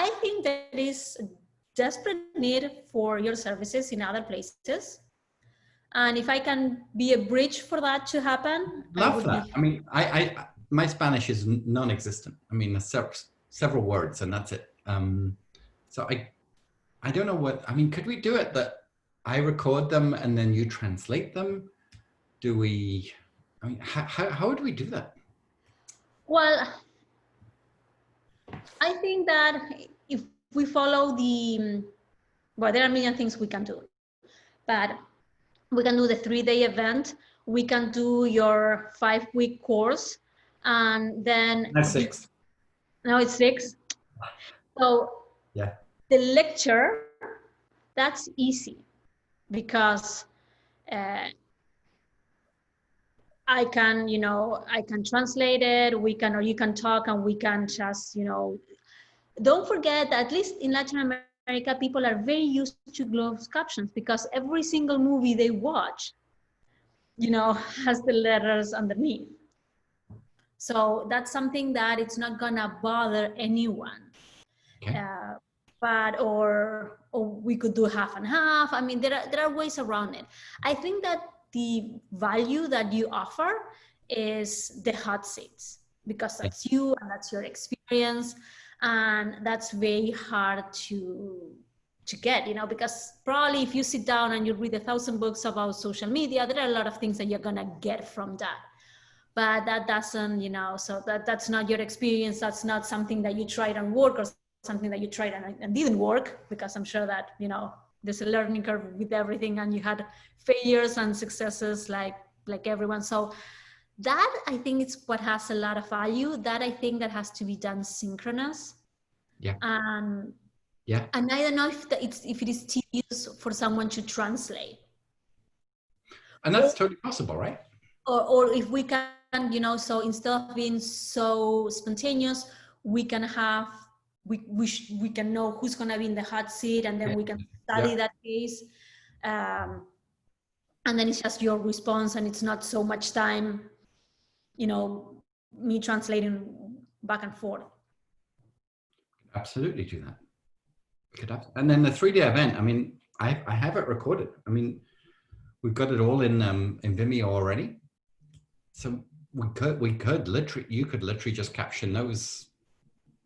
I think there is a desperate need for your services in other places. And if I can be a bridge for that to happen, I Love would that. be. I mean, my Spanish is non-existent. I mean, there's several words and that's it. So I don't know what, I mean, could we do it that I record them and then you translate them? Do we, I mean, how would we do that? Well, I think that if we follow well, there are a million things we can do, but we can do the 3-day event. We can do your 5-week course, and then That's 6. now it's 6. So Yeah. the lecture, that's easy because I can, I can translate it. Or you can talk, and we can just, don't forget that at least in Latin America, people are very used to closed captions because every single movie they watch, has the letters underneath. So that's something that it's not gonna bother anyone. Okay. Or we could do half and half. I mean, there are ways around it. I think that the value that you offer is the hot seats, because that's you and that's your experience, and that's very hard to get, because probably if you sit down and you read 1,000 books about social media, there are a lot of things that you're gonna get from that. But that doesn't, so that's not your experience. That's not something that you tried and work, or something that you tried and didn't work, because I'm sure that, there's a learning curve with everything, and you had failures and successes like everyone. So that, I think, it's what has a lot of value. That I think that has to be done synchronous. Yeah. And I don't know if it is tedious for someone to translate. And that's totally possible, right? Or if we can, so instead of being so spontaneous, we can have, we can know who's going to be in the hot seat, and then we can study that case. And then it's just your response, and it's not so much time, me translating back and forth. Absolutely do that. We could have, and then the 3-day event, I mean, I have it recorded. I mean, we've got it all in Vimeo already. So we could literally, you could literally just caption those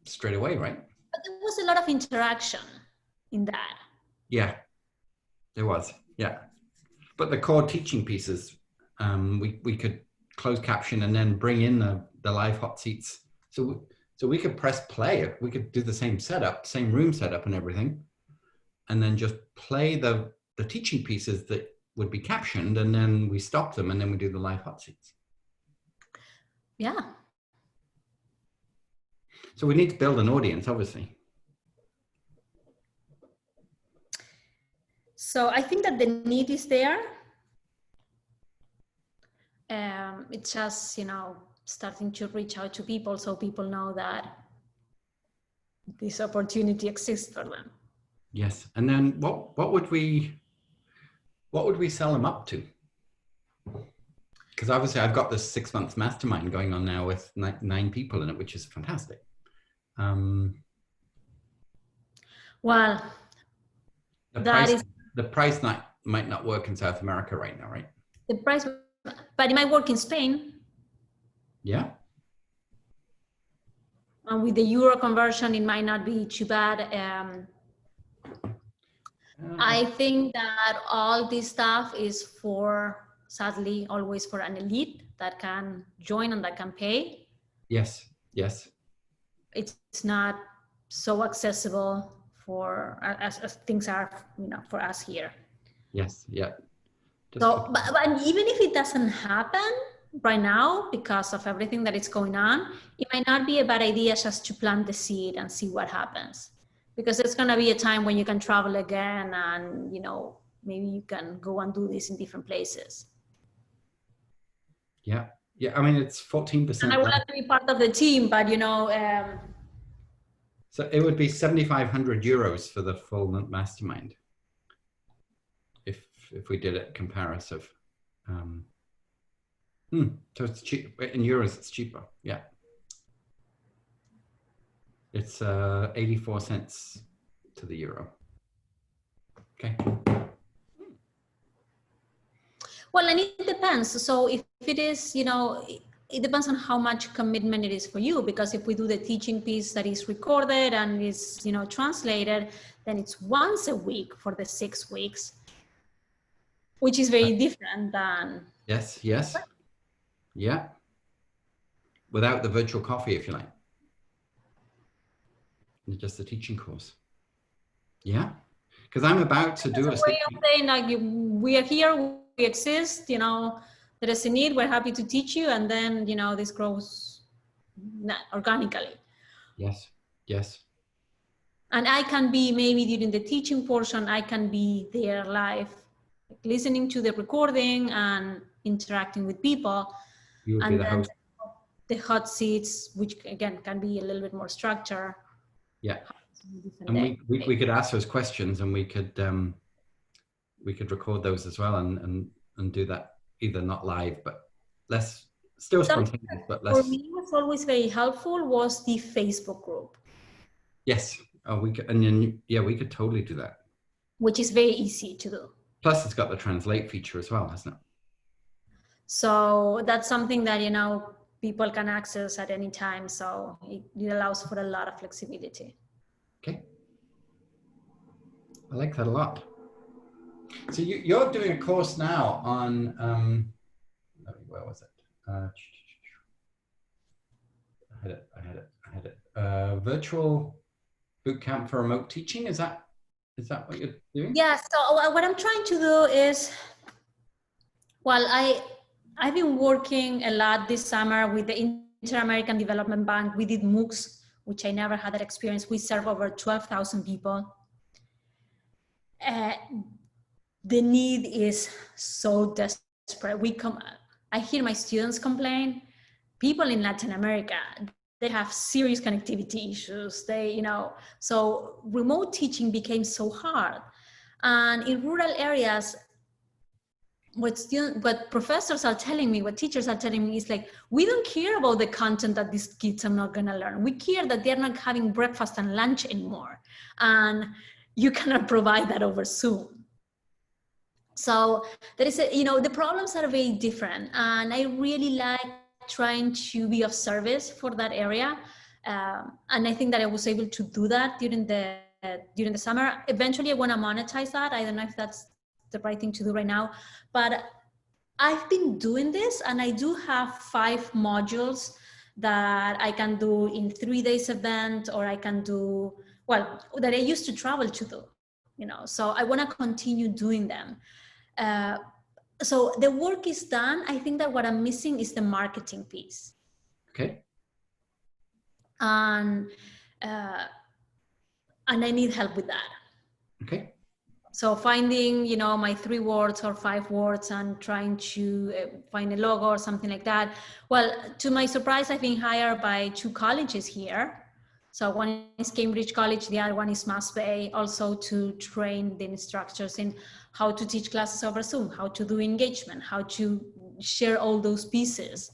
straight away, right? But there was a lot of interaction in that. Yeah, there was. Yeah. But the core teaching pieces, we could close caption and then bring in the live hot seats. So we could press play. We could do the same setup, same room setup and everything, and then just play the teaching pieces that would be captioned, and then we stop them, and then we do the live hot seats. Yeah. So we need to build an audience, obviously. So I think that the need is there. It's just, starting to reach out to people, so people know that this opportunity exists for them. Yes. And then what would we sell them up to? Because obviously I've got this 6-month mastermind going on now with 9 people in it, which is fantastic. Well, the price might not work in South America right now, right? The price, but it might work in Spain. Yeah. And with the euro conversion, it might not be too bad. I think that all this stuff is sadly, always for an elite that can join and that can pay. Yes. Yes. It's not so accessible as things are, for us here. Yes. Yeah. So, but even if it doesn't happen right now because of everything that is going on, it might not be a bad idea just to plant the seed and see what happens. Because there's going to be a time when you can travel again, and, maybe you can go and do this in different places. Yeah. Yeah. I mean, it's 14%. And I would like to be part of the team, but, so it would be 7,500 euros for the full mastermind. If we did it comparative. So it's cheap in euros, it's cheaper. Yeah. It's 84 cents to the euro. Okay. Well, and it depends. So if it is, it depends on how much commitment it is for you, because if we do the teaching piece that is recorded and is, translated, then it's once a week for the 6 weeks, which is very different than. Yes, yes. Yeah. Without the virtual coffee, if you like. Just the teaching course. Yeah. Because I'm about to do a way of saying, like, we are here, we exist, there is a need, we're happy to teach you, and then, this grows organically. Yes, yes. And I can be, maybe during the teaching portion, I can be there live, listening to the recording and interacting with people. You would be And the then host. the hot seats, which again can be a little bit more structure. Yeah. And we could ask those questions, and we could record those as well, and do that, either not live, but less, still spontaneous, but less. For me, what's always very helpful was the Facebook group. Yes. Oh, we could, and then, yeah, we could totally do that. Which is very easy to do. Plus, it's got the translate feature as well, hasn't it? So that's something that, people can access at any time. So it allows for a lot of flexibility. Okay. I like that a lot. So you're doing a course now on, where was it? I had it. Virtual bootcamp for remote teaching. Is that what you're doing? Yeah. So what I'm trying to do is, well, I've been working a lot this summer with the Inter-American Development Bank. We did MOOCs, which I never had that experience. We serve over 12,000 people. The need is so desperate. I hear my students complain. People in Latin America, they have serious connectivity issues. So remote teaching became so hard. And in rural areas, what professors are telling me, what teachers are telling me is like, we don't care about the content that these kids are not gonna learn. We care that they're not having breakfast and lunch anymore. And you cannot provide that over Zoom. So there is the problems are very different. And I really like trying to be of service for that area. And I think that I was able to do that during the summer. Eventually I wanna monetize that. I don't know if that's the right thing to do right now, but I've been doing this, and I do have 5 modules that I can do in 3 days event, or I can do, well, that I used to travel to do, so I want to continue doing them. So the work is done. I think that what I'm missing is the marketing piece. Okay. And I need help with that. Okay. So finding, my 3 words or 5 words and trying to find a logo or something like that. Well, to my surprise, I've been hired by 2 colleges here. So one is Cambridge College, the other one is Mass Bay, also to train the instructors in how to teach classes over Zoom, how to do engagement, how to share all those pieces.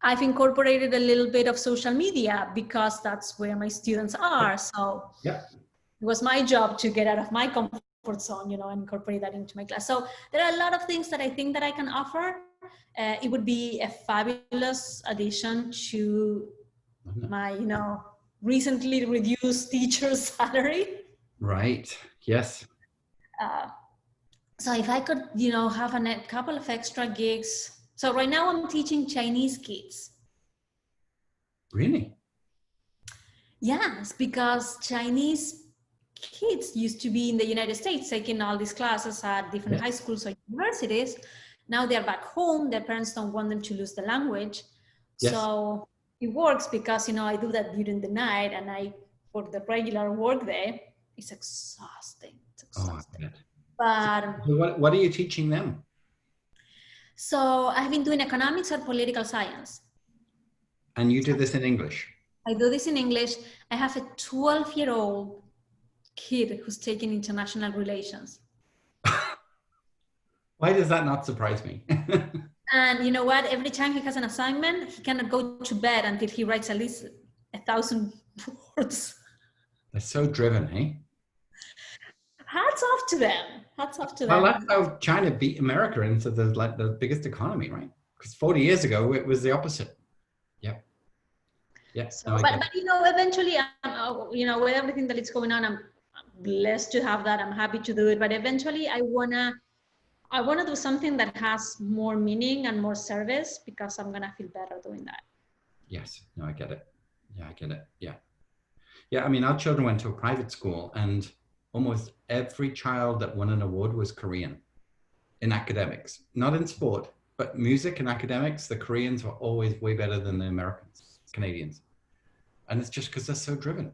I've incorporated a little bit of social media because that's where my students are. So yeah. It was my job to get out of my comfort zone, and incorporate that into my class. So there are a lot of things that I think that I can offer. It would be a fabulous addition to my, recently reduced teacher's salary. Right. Yes. So if I could, have a couple of extra gigs. So right now I'm teaching Chinese kids. Really? Yes, because Chinese kids used to be in the United States taking all these classes at different high schools or universities. Now they're back home. Their parents don't want them to lose the language. Yes. So it works because, I do that during the night, and for the regular work day, it's exhausting. It's exhausting. But so what are you teaching them? So I've been doing economics or political science. And you do this in English? I do this in English. I have a 12-year-old kid who's taking international relations. Why does that not surprise me? And you know what? Every time he has an assignment, he cannot go to bed until he writes at least 1,000 words. They're so driven, eh? Hats off to them. Hats off to Well, them. that's how China beat America into the biggest economy, right? Because 40 years ago, it was the opposite. Yep. Yeah. So, No, but you know, eventually, you know, with everything that is going on, I'm blessed to have that. I'm happy to do it. But eventually, I wanna do something that has more meaning and more service, because I'm gonna feel better doing that. yes. No, I get it. Yeah, I get it. Yeah. Yeah. I mean, our children went to a private school, and almost every child that won an award was Korean in academics, not in sport, but music and academics. The Koreans were always way better than the Americans, Canadians. And it's just because they're so driven.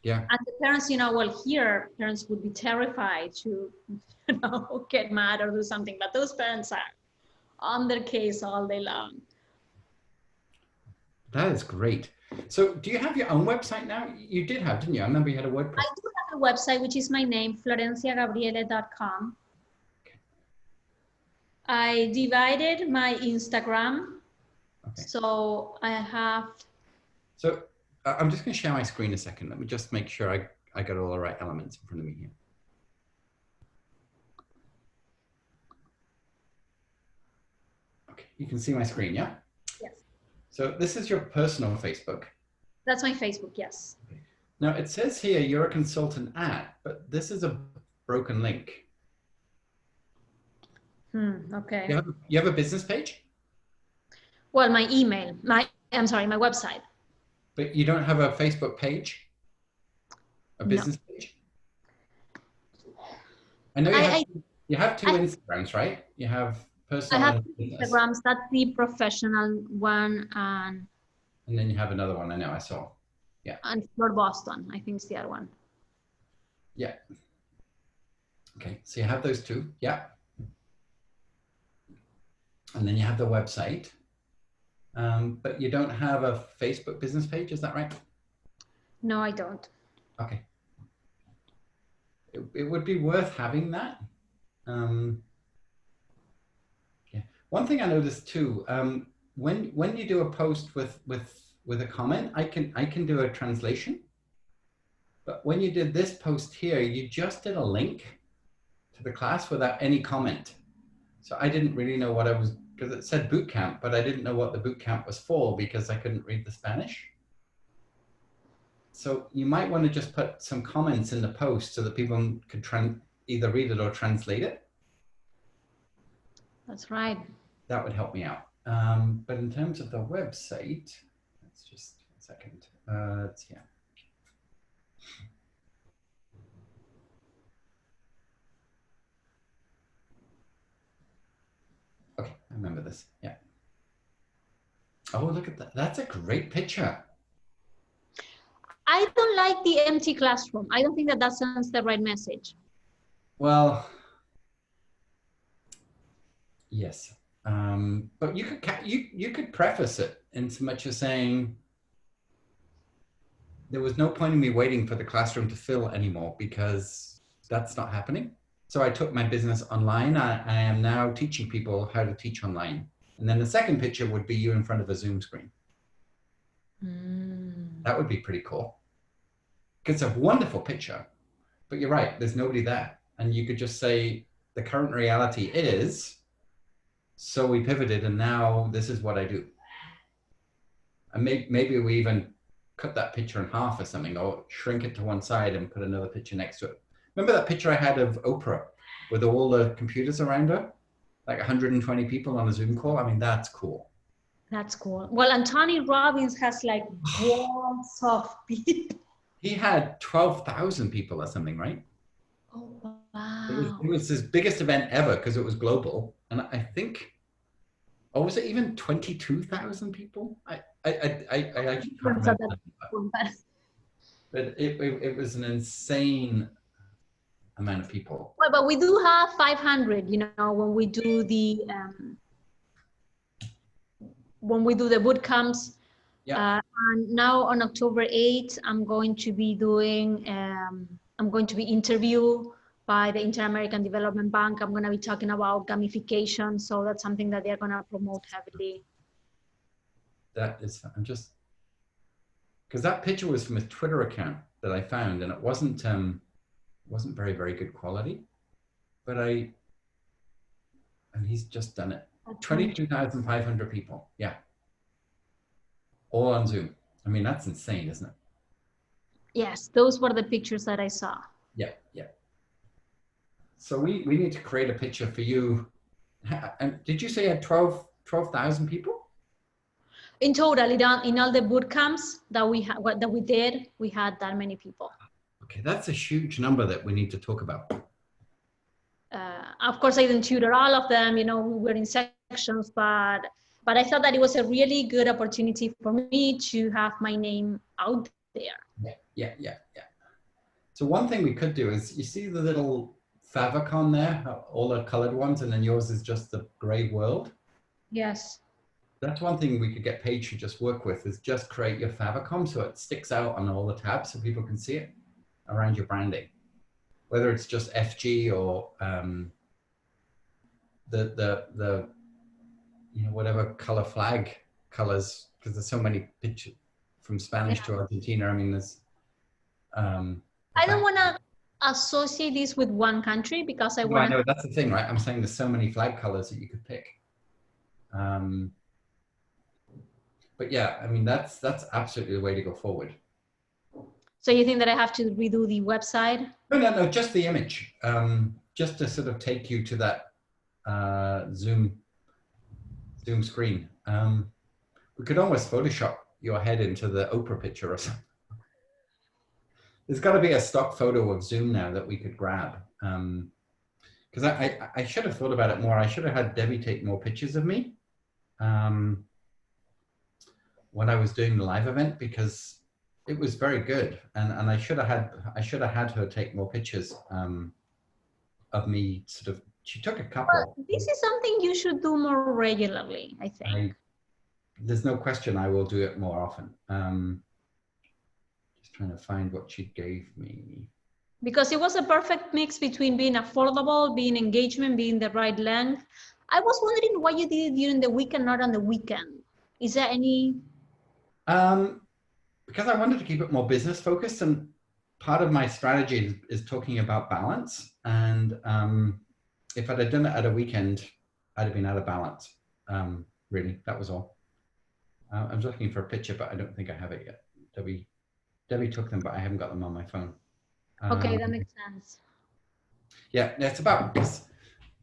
Yeah. And the parents, you know, well, here, parents would be terrified to, you know, get mad or do something, but those parents are on their case all day long. That is great. So do you have your own website now? You did have, didn't you? I remember you had a WordPress. I do have a website, which is my name, florenciagabriele.com. Okay. I divided my Instagram. Okay. So I have. So I'm just going to share my screen a second. Let me just make sure I got all the right elements in front of me here. Okay, you can see my screen, yeah? Yes. So this is your personal Facebook. That's my Facebook, yes. Okay. Now it says here you're a consultant at, but this is a broken link. Okay. You have a business page? Well, my email, I'm sorry, my website. But you don't have a Facebook page? A business page? I know you have two Instagrams, right? You have personal. I have Instagrams. That's the professional one, and then you have another one. I know, I saw. Yeah. And Flor Boston, I think, is the other one. Yeah. Okay, so you have those two. Yeah. And then you have the website. But you don't have a Facebook business page, is that right? No, I don't. Okay. It would be worth having that. Yeah. One thing I noticed too, when you do a post with a comment, I can do a translation. But when you did this post here, you just did a link to the class without any comment. So I didn't really know what I was, because it said boot camp, but I didn't know what the boot camp was for because I couldn't read the Spanish. So you might want to just put some comments in the post so that people could either read it or translate it. That's right. That would help me out. But in terms of the website, let's just a second. It's here. Okay, I remember this. Yeah. Oh, look at that. That's a great picture. I don't like the empty classroom. I don't think that sends the right message. Well, yes. But you could preface it in so much as saying there was no point in me waiting for the classroom to fill anymore because that's not happening. So I took my business online. I am now teaching people how to teach online. And then the second picture would be you in front of a Zoom screen. That would be pretty cool. It's a wonderful picture, but you're right, there's nobody there. And you could just say, the current reality is, so we pivoted and now this is what I do. And maybe we even cut that picture in half or something, or shrink it to one side and put another picture next to it. Remember that picture I had of Oprah with all the computers around her? Like 120 people on a Zoom call? I mean, that's cool. That's cool. Well, and Tony Robbins has like walls of people. He had 12,000 people or something, right? Oh, wow. It was his biggest event ever because it was global. And I think, or was it even 22,000 people? I actually can't remember. But it was an insane amount of people. Well, but we do have 500, you know, when we do the boot camps. Yeah. And now on October 8th, I'm going to be doing, I'm going to be interviewed by the Inter-American Development Bank. I'm going to be talking about gamification. So that's something that they're going to promote heavily. That is, I'm just because that picture was from a Twitter account that I found, and it wasn't very, very good quality, but and he's just done it. 22,500 people. Yeah. All on Zoom. I mean, that's insane, isn't it? Yes, those were the pictures that I saw. Yeah, yeah. So we need to create a picture for you. And did you say you had 12,000 people? In total, in all the boot camps that we did, we had that many people. Okay, that's a huge number that we need to talk about. Of course, I didn't tutor all of them. You know, we were in sections, but I thought that it was a really good opportunity for me to have my name out there. Yeah. So one thing we could do is, you see the little favicon there, all the colored ones, and then yours is just the gray world. Yes. That's one thing we could get Paige to just work with, is just create your favicon so it sticks out on all the tabs so people can see it around your branding. Whether it's just FG or the you know, whatever color flag colors, because there's so many pictures from Spanish to Argentina. I mean, there's I don't want to associate this with one country because I want to. I know, that's the thing, right? I'm saying there's so many flag colors that you could pick. But yeah, I mean, that's absolutely the way to go forward. So you think that I have to redo the website? No, just the image. Just to sort of take you to that Zoom screen. We could almost Photoshop your head into the Oprah picture or something. There's got to be a stock photo of Zoom now that we could grab. Because I should have thought about it more. I should have had Debbie take more pictures of me when I was doing the live event, because it was very good, and I should have had her take more pictures of me. Sort of, she took a couple. Well, this is something you should do more regularly, I think. There's no question I will do it more often. Just trying to find what she gave me. Because it was a perfect mix between being affordable, being engagement, being the right length. I was wondering why you did it during the week and not on the weekend. Is there any? Because I wanted to keep it more business focused, and part of my strategy is talking about balance. And if I'd have done it at a weekend, I'd have been out of balance. Really, that was all. I'm just looking for a picture, but I don't think I have it yet. Debbie took them, but I haven't got them on my phone. Okay, that makes sense. Yeah, it's about this.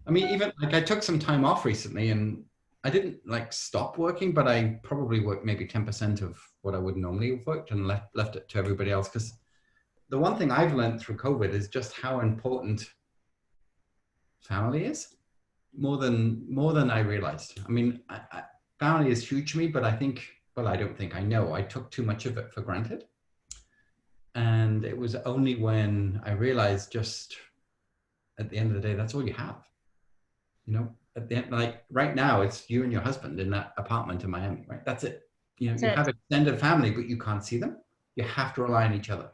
I mean, even like I took some time off recently, and I didn't like stop working, but I probably worked maybe 10% of what I would normally have worked, and left it to everybody else. Because the one thing I've learned through COVID is just how important family is, more than I realized. I mean, family is huge to me, but I think, well, I don't think, I know I took too much of it for granted. And it was only when I realized, just at the end of the day, that's all you have. You know, at the end, like right now, it's you and your husband in that apartment in Miami, right? That's it. You know, you have extended family, but you can't see them. You have to rely on each other.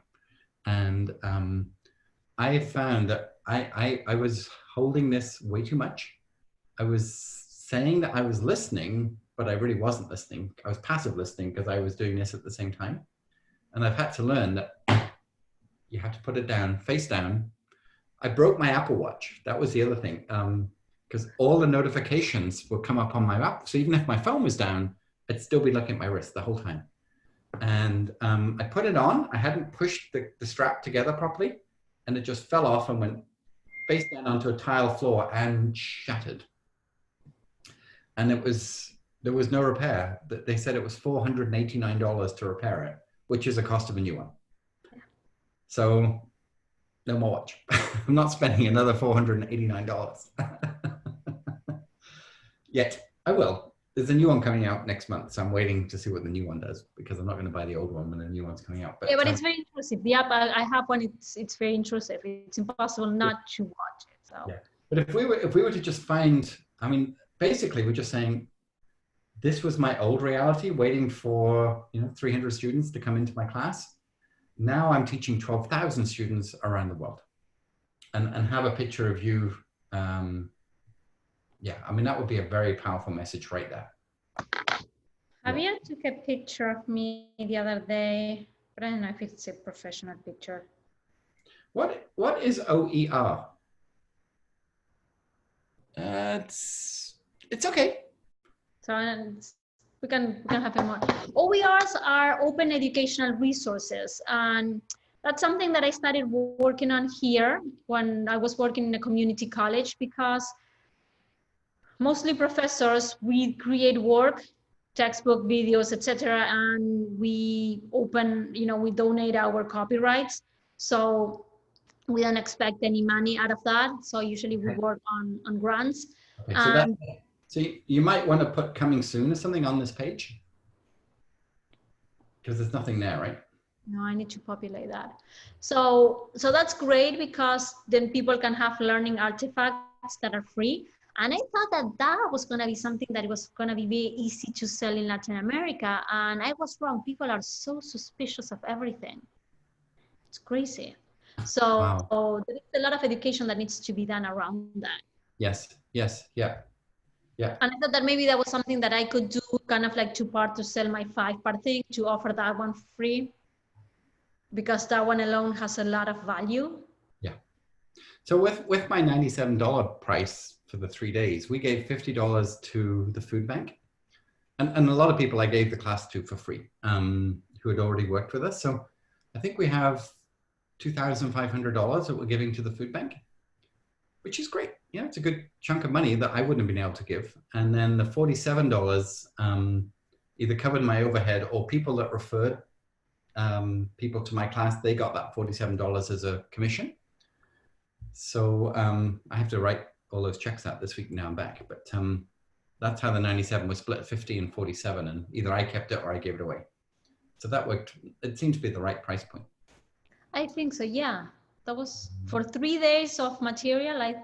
And I found that I was holding this way too much. I was saying that I was listening, but I really wasn't listening. I was passive listening because I was doing this at the same time. And I've had to learn that you have to put it down, face down. I broke my Apple Watch. That was the other thing. Because all the notifications would come up on my app. So even if my phone was down, I'd still be looking at my wrist the whole time. And I put it on. I hadn't pushed the strap together properly. And it just fell off and went face down onto a tile floor and shattered. And there was no repair. They said it was $489 to repair it, which is the cost of a new one. So no more watch. I'm not spending another $489 yet. I will. There's a new one coming out next month, so I'm waiting to see what the new one does, because I'm not going to buy the old one when the new one's coming out. But, yeah, but it's very intrusive. The app I have one. It's very intrusive. It's impossible not to watch it. So. Yeah. But if we were to just find, I mean, basically we're just saying, this was my old reality, waiting for 300 students to come into my class. Now I'm teaching 12,000 students around the world, and have a picture of you. Yeah, I mean, that would be a very powerful message right there. Javier took a picture of me the other day, but I don't know if it's a professional picture. What is OER? It's okay. So we can have a more. OERs are open educational resources, and that's something that I started working on here when I was working in a community college, because mostly professors, we create work, textbook, videos, etc., and we open, we donate our copyrights. So we don't expect any money out of that. So usually we work on grants. Okay, so you might want to put coming soon or something on this page, because there's nothing there, right? No, I need to populate that. So that's great, because then people can have learning artifacts that are free. And I thought that was going to be something that was going to be very easy to sell in Latin America. And I was wrong. People are so suspicious of everything. It's crazy. So Wow. there is a lot of education that needs to be done around that. Yes, yeah. And I thought that maybe that was something that I could do, kind of like 2-part to sell my 5-part thing, to offer that one free, because that one alone has a lot of value. Yeah. So with my $97 price for the 3 days, we gave $50 to the food bank. And a lot of people I gave the class to for free, who had already worked with us. So I think we have $2,500 that we're giving to the food bank, which is great. Yeah, it's a good chunk of money that I wouldn't have been able to give. And then the $47 either covered my overhead, or people that referred people to my class, they got that $47 as a commission. So I have to write all those checks out this week now I'm back. But that's how the 97 was split, 50 and 47, and either I kept it or I gave it away. So that worked. It seemed to be the right price point. I think so, yeah. That was for 3 days of material.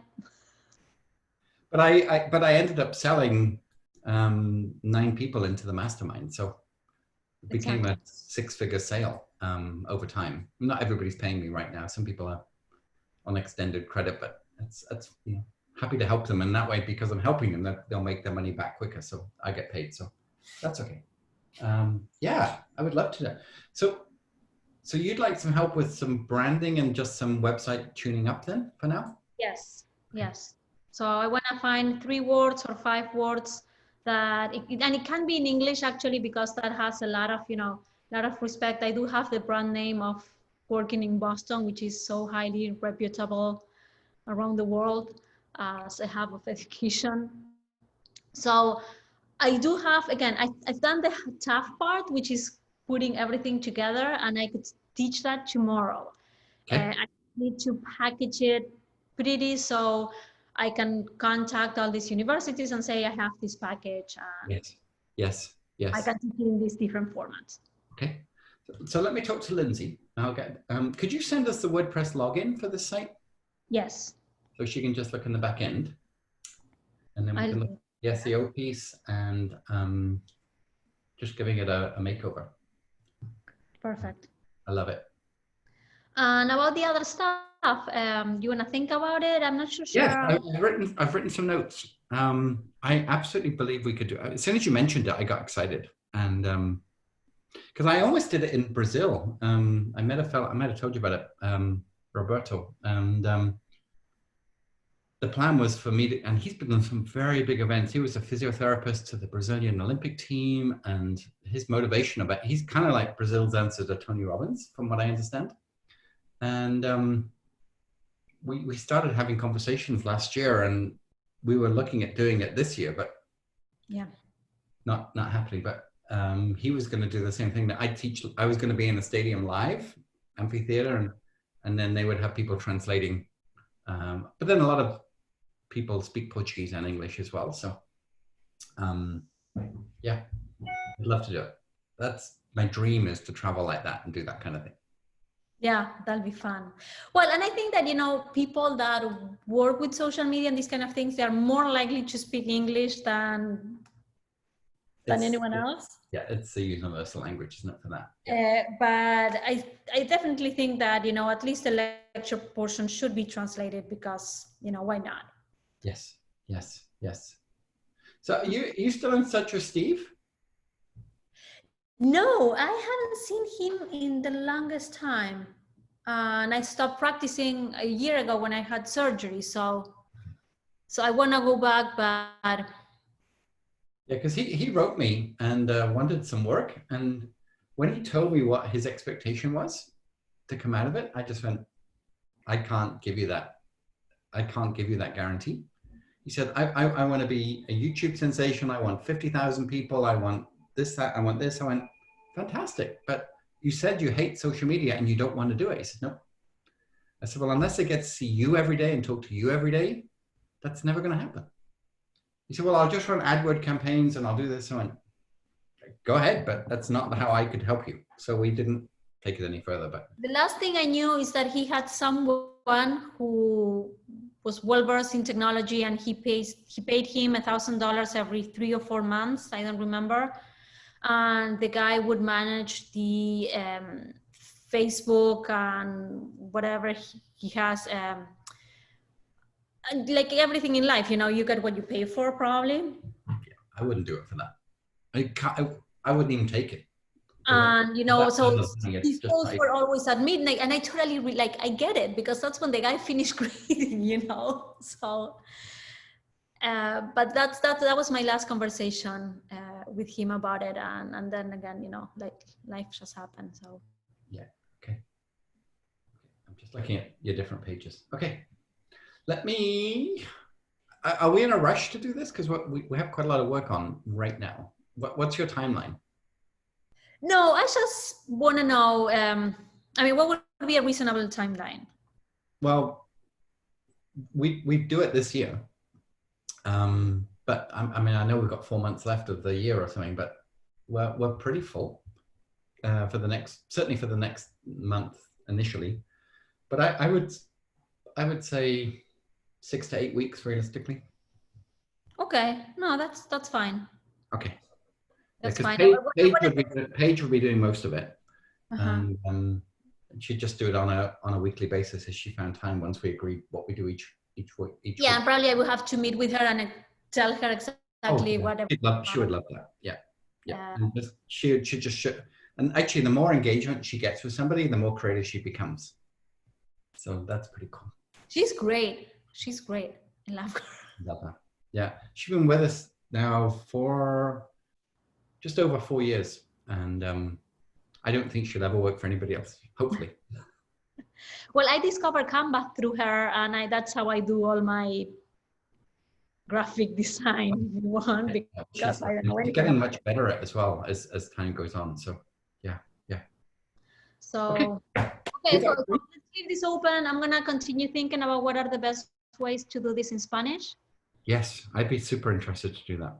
But I ended up selling 9 people into the mastermind. So it became a 6-figure sale over time. Not everybody's paying me right now. Some people are on extended credit, but it's happy to help them in that way, because I'm helping them, that they'll make their money back quicker. So I get paid. So that's okay. Yeah, I would love to. So you'd like some help with some branding and just some website tuning up then for now? Yes. So I want to find 3 words or 5 words and it can be in English actually, because that has a lot of respect. I do have the brand name of working in Boston, which is so highly reputable around the world as a hub of education. So I do have, again, I've done the tough part, which is putting everything together, and I could teach that tomorrow. Okay. I need to package it pretty so I can contact all these universities and say I have this package. Yes. I can teach it in these different formats. Okay. So let me talk to Lindsay. Okay. Could you send us the WordPress login for this site? Yes. So she can just look in the back end, and then we can look at the SEO piece and just giving it a makeover. Perfect. I love it. And about the other stuff, you want to think about it? I'm not sure. Yes, I've written some notes. I absolutely believe we could do it. As soon as you mentioned it, I got excited, and because I almost did it in Brazil. I met a fellow. I might have told you about it, Roberto, and the plan was for me to, and he's been on some very big events. He was a physiotherapist to the Brazilian Olympic team, and his motivation about, he's kind of like Brazil's answer to Tony Robbins, from what I understand. And we started having conversations last year, and we were looking at doing it this year, but yeah, not happening. But he was going to do the same thing that I teach. I was going to be in the stadium live, amphitheater, and then they would have people translating. But then a lot of people speak Portuguese and English as well. So yeah, I'd love to do it. That's my dream, is to travel like that and do that kind of thing. Yeah, that'll be fun. Well, and I think that, people that work with social media and these kind of things, they're more likely to speak English than anyone else. Yeah, it's a universal language, isn't it, for that? But I definitely think that, at least the lecture portion should be translated, because, why not? Yes. So you still in touch with Steve? No, I haven't seen him in the longest time. And I stopped practicing a year ago when I had surgery. So I want to go back, but Yeah, because he wrote me and wanted some work. And when he told me what his expectation was to come out of it, I just went, I can't give you that. I can't give you that guarantee. He said, I want to be a YouTube sensation. I want 50,000 people. I want this, that, I want this. I went, fantastic. But you said you hate social media and you don't want to do it. He said, no. I said, well, unless I get to see you every day and talk to you every day, that's never going to happen. He said, well, I'll just run AdWord campaigns and I'll do this. I went, go ahead, but that's not how I could help you. So we didn't take it any further. But the last thing I knew is that he had someone who was well versed in technology, and he paid him $1,000 every 3 or 4 months. I don't remember. And the guy would manage the Facebook and whatever he has, like everything in life, you know, you get what you pay for, probably. I wouldn't do it for that. I wouldn't even take it. And you know, so these calls like, were always at midnight, and I totally like, I get it, because that's when the guy finished grading, you know. So but that was my last conversation with him about it, and then again, you know, like life just happened. So yeah, okay. I'm just looking at your different pages. Okay, let me. Are we in a rush to do this? Because we have quite a lot of work on right now. What's your timeline? no, I just want to know. I mean, what would be a reasonable timeline? Well, we do it this year. But I mean, I know we've got 4 months left of the year or something, but we're pretty full for the next, certainly for the next month initially. But I would say 6 to 8 weeks realistically. Okay, no, that's fine. Okay. That's yeah, fine. Paige would be doing most of it, Uh-huh. and she'd just do it on a weekly basis as she found time. Once we agreed what we do each week. Yeah, and probably I will have to meet with her and tell her exactly whatever. She would love that. Yeah. And she just should. And actually, the more engagement she gets with somebody, the more creative she becomes. So that's pretty cool. She's great. She's great. I love her. Love that. Yeah, she's been with us now for just over 4 years, and I don't think she'll ever work for anybody else. Hopefully. Well, I discovered Canva through her, and that's how I do all my graphic design one, because she's I don't know anything getting about much better at it as well as time goes on. So yeah. So okay, so let's leave this open. I'm gonna continue thinking about what are the best ways to do this in Spanish. Yes, I'd be super interested to do that.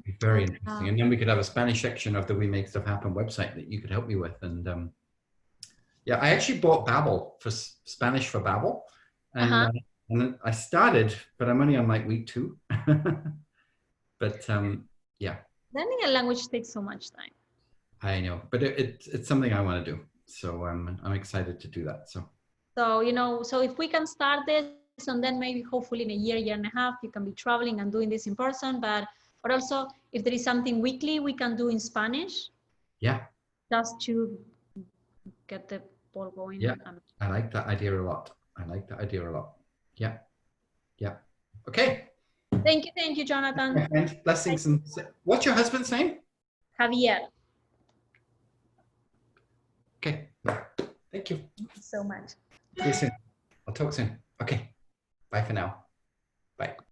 Be very interesting. And then we could have a Spanish section of the We Make Stuff Happen website that you could help me with. And yeah, I actually bought Babbel for Spanish for Babbel, and then I started, but I'm only on like week 2. But yeah, learning a language takes so much time. I know, but it's something I want to do, so I'm excited to do that. So you know, so if we can start this, and then maybe hopefully in a year and a half, you can be traveling and doing this in person. But also, if there is something weekly we can do in Spanish, yeah, just to get the ball going. Yeah, I like that idea a lot. Yeah. Okay. Thank you, Jonathan. And blessings. And what's your husband's name? Javier. Okay. Thank you. Thank you so much. See you soon. I'll talk soon. Okay. Bye for now. Bye.